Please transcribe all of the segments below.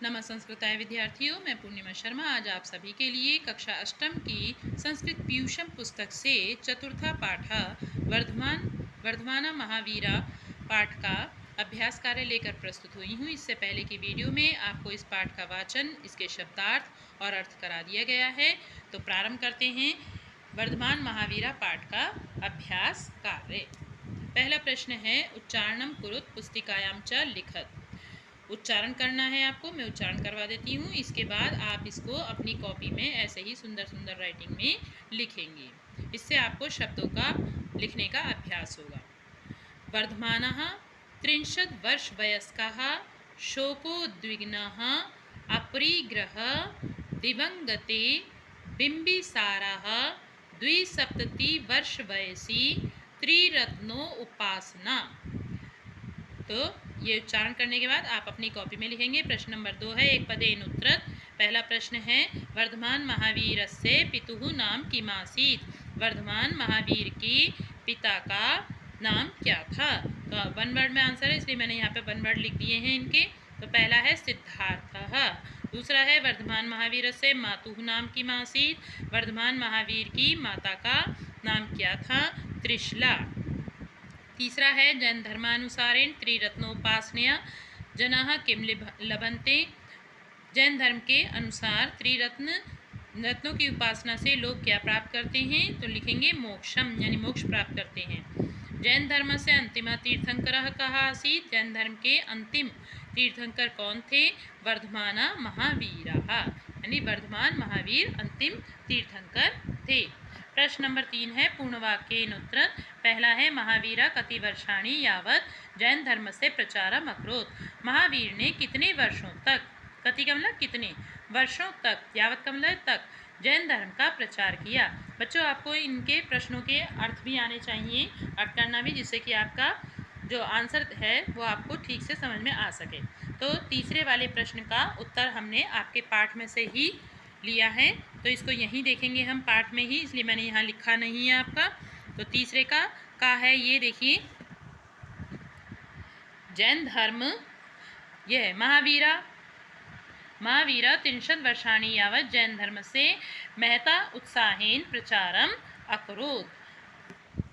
नमः संस्कृताय विद्यार्थियों, मैं पूर्णिमा शर्मा आज आप सभी के लिए कक्षा अष्टम की संस्कृत पीयूषम पुस्तक से चतुर्था पाठ वर्धमाना महावीरा पाठ का अभ्यास कार्य लेकर प्रस्तुत हुई हूँ। इससे पहले की वीडियो में आपको इस पाठ का वाचन, इसके शब्दार्थ और अर्थ करा दिया गया है। तो प्रारंभ करते हैं वर्धमान महावीरा पाठ का अभ्यास कार्य। पहला प्रश्न है उच्चारणम कुरुत पुस्तिकायाम च लिखत। उच्चारण करना है आपको, मैं उच्चारण करवा देती हूँ। इसके बाद आप इसको अपनी कॉपी में ऐसे ही सुंदर सुंदर राइटिंग में लिखेंगे। इससे आपको शब्दों का लिखने का अभ्यास होगा। वर्धमानः 30 वर्ष वयस्कः शोकोद्विग्नः अपरिग्रह दिवंगते बिंबिसारः 270 वर्ष वयसी त्रिरत्नो उपासना। तो ये उच्चारण करने के बाद आप अपनी कॉपी में लिखेंगे। प्रश्न नंबर 2 है एक पदेन उत्तरत। पहला प्रश्न है वर्धमान महावीरस्य पितुः नाम किमासीत्। वर्धमान महावीर की पिता का नाम क्या था। तो वन वर्ड में आंसर है, इसलिए मैंने यहाँ पे वन वर्ड लिख दिए हैं इनके। तो पहला है सिद्धार्थः। दूसरा है वर्धमान महावीरस्य मातुः नाम किमासीत्। वर्धमान महावीर की माता का नाम क्या था, त्रिशला। तीसरा है जैन धर्मानुसारेण त्रिरत्नोपासनया जनाः किं लभन्ते। जैन धर्म के अनुसार रत्नों की उपासना से लोग क्या प्राप्त करते हैं। तो लिखेंगे मोक्षम, यानी मोक्ष प्राप्त करते हैं। जैन धर्म से अंतिम तीर्थंकरः कः आसीत्। जैन धर्म के अंतिम तीर्थंकर कौन थे, वर्धमाना महावीरः, यानी वर्धमान महावीर अंतिम तीर्थंकर थे। प्रश्न नंबर 3 है पूर्णवाक्येन उत्तरत। पहला है महावीरा कति वर्षाणि यावत जैन धर्म से प्रचारम अकरोत्। महावीर ने कितने वर्षों तक, कति का मतलब कितने, वर्षों तक, यावत का मतलब तक, जैन धर्म का प्रचार किया। बच्चों आपको इनके प्रश्नों के अर्थ भी आने चाहिए, अर्थ करना भी, जिससे कि आपका जो आंसर है वो आपको ठीक से समझ में आ सके। तो तीसरे वाले प्रश्न का उत्तर हमने आपके पाठ में से ही लिया है, तो इसको यहीं देखेंगे हम पाठ में ही, इसलिए मैंने यहाँ लिखा नहीं है आपका। तो तीसरे का है ये देखिए, जैन धर्म, यह है महावीरा 30 वर्षाणि यावत जैन धर्म से महता उत्साहेन प्रचारम अकरोत्।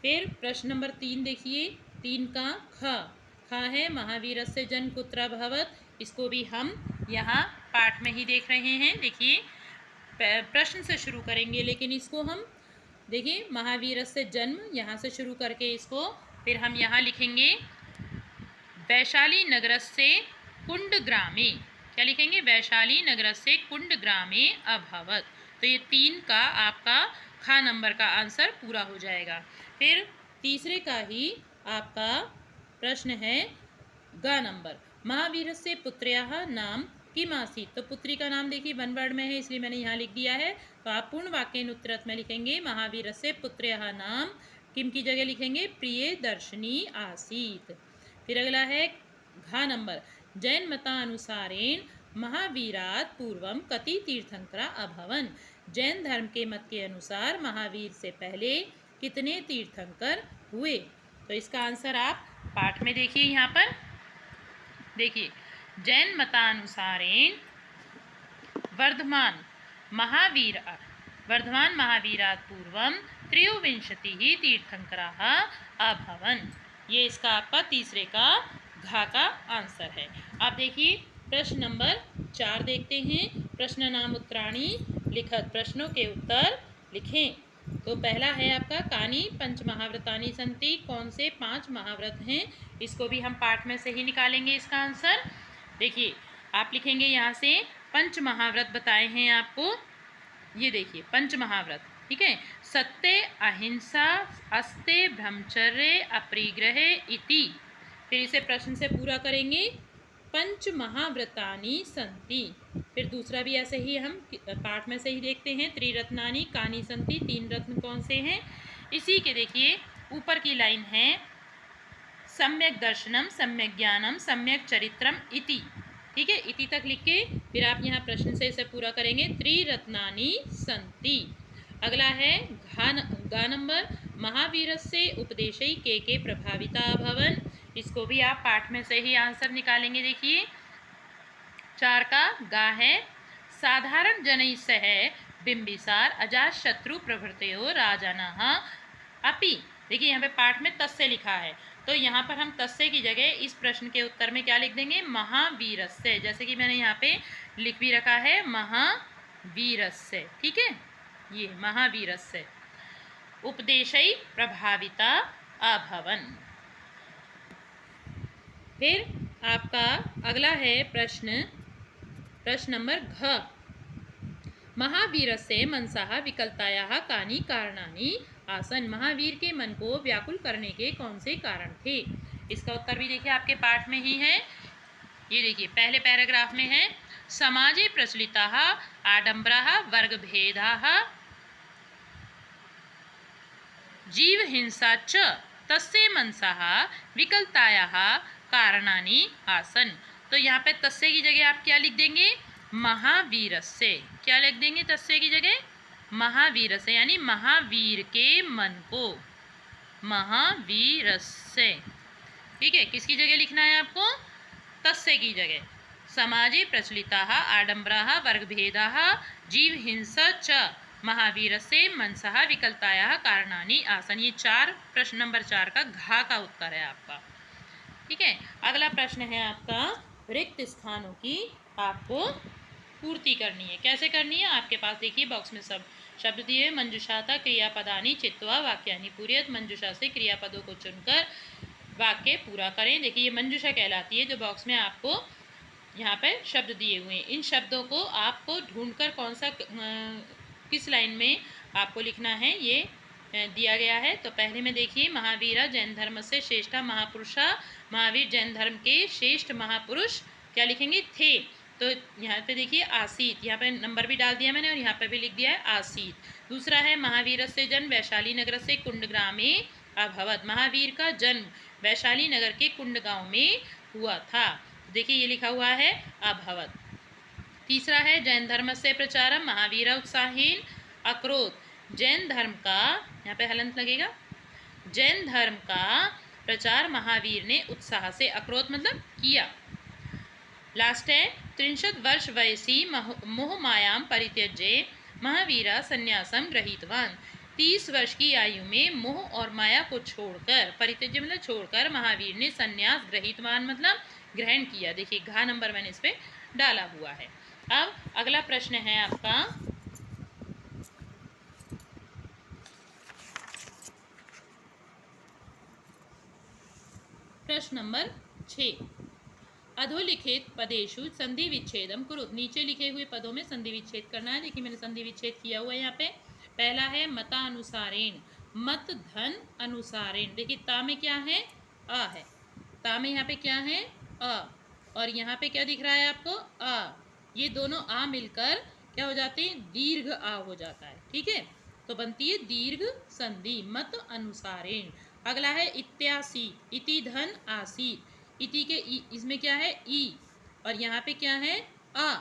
फिर प्रश्न नंबर 3 देखिए, 3 का ख है महावीरस्य जन्म कुत्र अभवत्। इसको भी हम यहाँ पाठ में ही देख रहे हैं। देखिए प्रश्न से शुरू करेंगे, लेकिन इसको हम देखिए महावीरस्य जन्म यहाँ से शुरू करके इसको फिर हम यहाँ लिखेंगे वैशाली नगरस्य कुंडग्रामे। क्या लिखेंगे, वैशाली नगरस्य कुंडग्रामे अभवत्। तो ये 3 का आपका खा नंबर का आंसर पूरा हो जाएगा। फिर तीसरे का ही आपका प्रश्न है ग नंबर, महावीरस्य पुत्र्याः नाम किम आसीत्। तो पुत्री का नाम देखिए वन वर्ड में है, इसलिए मैंने यहाँ लिख दिया है। तो आप पूर्ण वाक्येन उत्तरत में लिखेंगे महावीरस्य पुत्र्याः नाम किम की जगह लिखेंगे प्रियदर्शिनी आसीत्। फिर अगला है घा नंबर, जैन मतानुसारेण महावीरात् पूर्वम कति तीर्थंकरा अभवन्। जैन धर्म के मत के अनुसार महावीर से पहले कितने तीर्थंकर हुए। तो इसका आंसर आप पाठ में देखिए। यहाँ पर देखिए जैन मतानुसारेण वर्धमान महावीरात् पूर्वम 23 तीर्थंकराः अभवन्। ये इसका आपका तीसरे का घा का आंसर है। आप देखिए प्रश्न नंबर 4 देखते हैं। प्रश्न नाम उत्तराणि लिखत। प्रश्नों के उत्तर लिखें। तो पहला है आपका कानि पंच महाव्रतानि सन्ति। कौन से 5 महाव्रत हैं, इसको भी हम पाठ में से ही निकालेंगे इसका आंसर। देखिए आप लिखेंगे यहाँ से पंच महाव्रत बताए हैं आपको। ये देखिए पंच महाव्रत, ठीक है, सत्य अहिंसा अस्ते ब्रह्मचर्य अपरिग्रह इति। फिर इसे प्रश्न से पूरा करेंगे पंच महाव्रतानि सन्ति। फिर दूसरा भी ऐसे ही हम पाठ में से ही देखते हैं, त्रिरत्नानि कानि सन्ति। 3 रत्न कौन से हैं। इसी के देखिए ऊपर की लाइन है सम्यक दर्शनम सम्यक ज्ञानम सम्यक चरित्रम इति, ठीक है, इति तक लिख के फिर आप यहाँ प्रश्न से इसे पूरा करेंगे त्रिरत्नानि सन्ति। अगला है गा नंबर, महावीरस्य उपदेशै के प्रभाविता अभवन्। इसको भी आप पाठ में से ही आंसर निकालेंगे। देखिए 4 का गा है। साधारण जनैः सह बिंबिसार अजात शत्रु प्रभृतयो राजानः अपि। देखिए यहाँ पे पाठ में तस्य लिखा है, तो यहाँ पर हम तस्य की जगह इस प्रश्न के उत्तर में क्या लिख देंगे, महावीरस्य। जैसे कि मैंने यहाँ पे लिख भी रखा है महावीरस्य, ठीक है, ये महावीरस्य। उपदेशै प्रभाविता अभवन। फिर आपका अगला है प्रश्न नंबर घ। महावीरस्य मनसः विकलतायाः कानि कारणानि आसन। महावीर के मन को व्याकुल करने के कौन से कारण थे। इसका उत्तर भी देखिए आपके पाठ में ही है। ये देखिए पहले पैराग्राफ में है, समाजे प्रचलिताः आडंबराः वर्गभेदाः जीव हिंसा च तस्य मनसः विकलतायाः कारणानि आसन। तो यहाँ पे तस्य की जगह आप क्या लिख देंगे, महावीरस्य। क्या लिख देंगे तस्य की जगह, महावीरस्य, यानी महावीर के मन को, महावीरस्य, ठीक है। किसकी जगह लिखना है आपको, तस्य की जगह। समाजे प्रचलिताः आडंबराः वर्गभेदाः जीव हिंसा च महावीरस्य मनसः विकलतायाः कारणानि आसन। ये प्रश्न नंबर 4 का घा का उत्तर है आपका, ठीक है। अगला प्रश्न है आपका, रिक्त स्थानों की आपको पूर्ति करनी है। कैसे करनी है, आपके पास देखिए बॉक्स में सब शब्द दिए। मंजुषाता क्रियापदानि चित्वा वाक्यानि पूरयत। मंजुषा से क्रियापदों को चुनकर वाक्य पूरा करें। देखिए ये मंजुषा कहलाती है, जो बॉक्स में आपको यहाँ पे शब्द दिए हुए हैं। इन शब्दों को आपको ढूंढकर कौन सा किस लाइन में आपको लिखना है, ये दिया गया है। तो पहले में देखिए, महावीरा जैन धर्म से श्रेष्ठा महापुरुषा। महावीर जैन धर्म के श्रेष्ठ महापुरुष क्या लिखेंगे, थे। तो यहाँ पे देखिए आसीत, यहाँ पे नंबर भी डाल दिया मैंने और यहाँ पे भी लिख दिया है आसीत। दूसरा है, महावीर से जन्म वैशाली नगर से कुंडग्रामे अभवत। महावीर का जन्म वैशाली नगर के कुंड गांव में हुआ था। देखिए ये लिखा हुआ है अभवत। तीसरा है, जैन धर्म से प्रचारम महावीर उत्साहीन अक्रोध। जैन धर्म का, यहाँ पे हलंत लगेगा, जैन धर्म का प्रचार महावीर ने उत्साह से, अक्रोध मतलब किया। लास्ट है, 63 वर्ष वयसी मोह मायाम परित्यज्य महावीरा संन्यासम गृहीतवान। 30 वर्ष की आयु में मोह और माया को छोड़कर, परित्यज्य मतलब छोड़कर, महावीर ने संन्यास, गृहीतवान मतलब ग्रहण किया। देखिए घा नंबर मैंने इस पे डाला हुआ है। अब अगला प्रश्न है आपका, प्रश्न नंबर 6। अधोलिखित पदेषु संधि विच्छेदम कुरुत। नीचे लिखे हुए पदों में संधि विच्छेद करना है। देखिए मैंने संधि विच्छेद किया हुआ है यहाँ पे। पहला है मतानुसारेण, मत धन अनुसारेण। देखिए ता में क्या है, अ है। ता में यहाँ पे क्या है, अ, और यहाँ पे क्या दिख रहा है आपको, अ। ये दोनों आ मिलकर क्या हो जाते हैं, दीर्घ आ हो जाता है, ठीक है। तो बनती है दीर्घ संधि, मत अनुसारेण। अगला है इत्यासी, इति धन आसी। इति के इसमें क्या है, ई, और यहाँ पे क्या है, आ,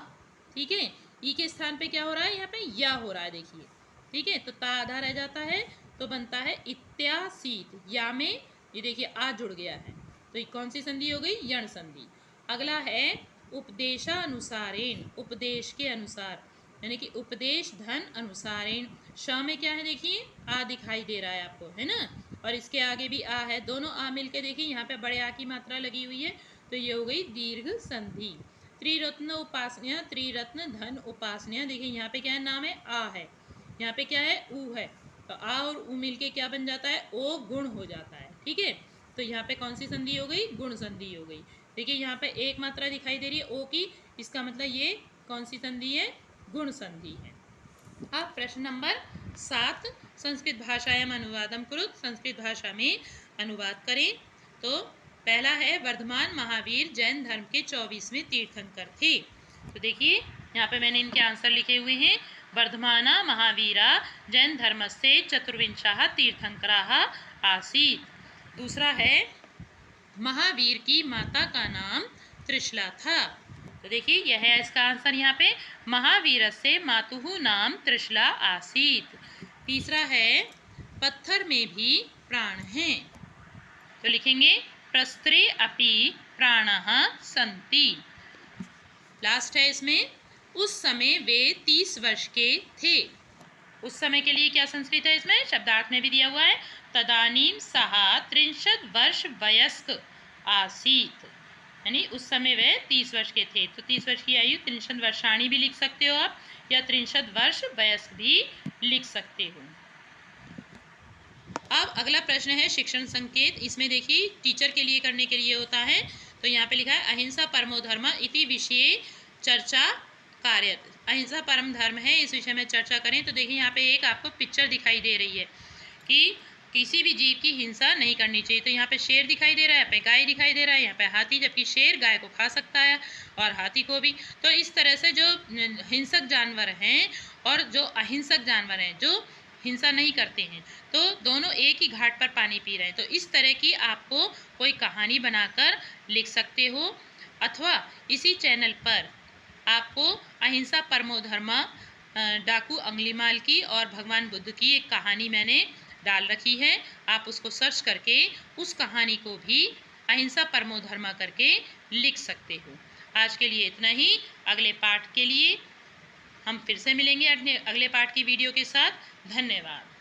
ठीक है। ई के स्थान पे क्या हो रहा है, यहाँ पे या हो रहा है, देखिए, ठीक है। तो ता आधा रह जाता है, तो बनता है इत्यासीत। या में ये देखिए आ जुड़ गया है, तो ये कौन सी संधि हो गई, यण संधि। अगला है उपदेशानुसारेण, उपदेश के अनुसार, यानी कि उपदेश धन अनुसारेण। श में क्या है, देखिए आ दिखाई दे रहा है आपको, है ना, और इसके आगे भी आ है। दोनों आ मिलके देखिए यहाँ पे बड़े आ की मात्रा लगी हुई है, तो ये हो गई दीर्घ संधि। त्रिरत्न उपासना, त्रिरत्न धन उपासना। देखिए यहाँ पे क्या है, नाम है आ है, यहाँ पे क्या है, ऊ है। तो आ और ऊ मिलके क्या बन जाता है, ओ गुण हो जाता है, ठीक है। तो यहाँ पे कौन सी संधि हो गई, गुण संधि हो गई। देखिए यहाँ पे एक मात्रा दिखाई दे रही है ओ की, इसका मतलब ये कौन सी संधि है, गुण संधि है। अब प्रश्न नंबर 7, संस्कृत भाषायाम अनुवादम कुरुत। संस्कृत भाषा में अनुवाद करें। तो पहला है, वर्धमान महावीर जैन धर्म के 24वें तीर्थंकर थे। तो देखिए यहाँ पे मैंने इनके आंसर लिखे हुए हैं। वर्धमाना महावीरा जैन धर्मस्य चतुर्विंशः तीर्थंकराः आसीत्। दूसरा है, महावीर की माता का नाम त्रिशला था। तो देखिए यह है इसका आंसर यहाँ पे, महावीर से मातुहु नाम त्रिशला आसीत। तीसरा है, पत्थर में भी प्राण हैं। तो लिखेंगे प्रस्त्रे अपि प्राणः सन्ति। लास्ट है इसमें, उस समय वे 30 वर्ष के थे। उस समय के लिए क्या संस्कृत है इसमें, शब्दार्थ में भी दिया हुआ है, तदानीम सः 30 वर्ष वयस्क आसीत, यानी उस समय वे 30 वर्ष के थे। तो 30 वर्ष की आयु 30 वर्षाणी भी लिख सकते हो आप, या 30 वर्ष वयस्क भी लिख सकते हो। अब अगला प्रश्न है शिक्षण संकेत। इसमें देखिए टीचर के लिए करने के लिए होता है, तो यहाँ पे लिखा है अहिंसा परमो धर्म इति विषय चर्चा कार्य। अहिंसा परम धर्म है, इस विषय में चर्चा करें। तो देखिए यहाँ पे एक आपको पिक्चर दिखाई दे रही है कि किसी भी जीव की हिंसा नहीं करनी चाहिए। तो यहाँ पे शेर दिखाई दे रहा है, यहाँ पे गाय दिखाई दे रहा है, यहाँ पे हाथी, जबकि शेर गाय को खा सकता है और हाथी को भी। तो इस तरह से जो हिंसक जानवर हैं और जो अहिंसक जानवर हैं, जो हिंसा नहीं करते हैं, तो दोनों एक ही घाट पर पानी पी रहे हैं। तो इस तरह की आपको कोई कहानी बनाकर लिख सकते हो, अथवा इसी चैनल पर आपको अहिंसा परमो धर्म डाकू अंगुलीमाल की और भगवान बुद्ध की एक कहानी मैंने डाल रखी है। आप उसको सर्च करके उस कहानी को भी अहिंसा परमो धर्म करके लिख सकते हो। आज के लिए इतना ही। अगले पाठ के लिए हम फिर से मिलेंगे अगले पाठ की वीडियो के साथ। धन्यवाद।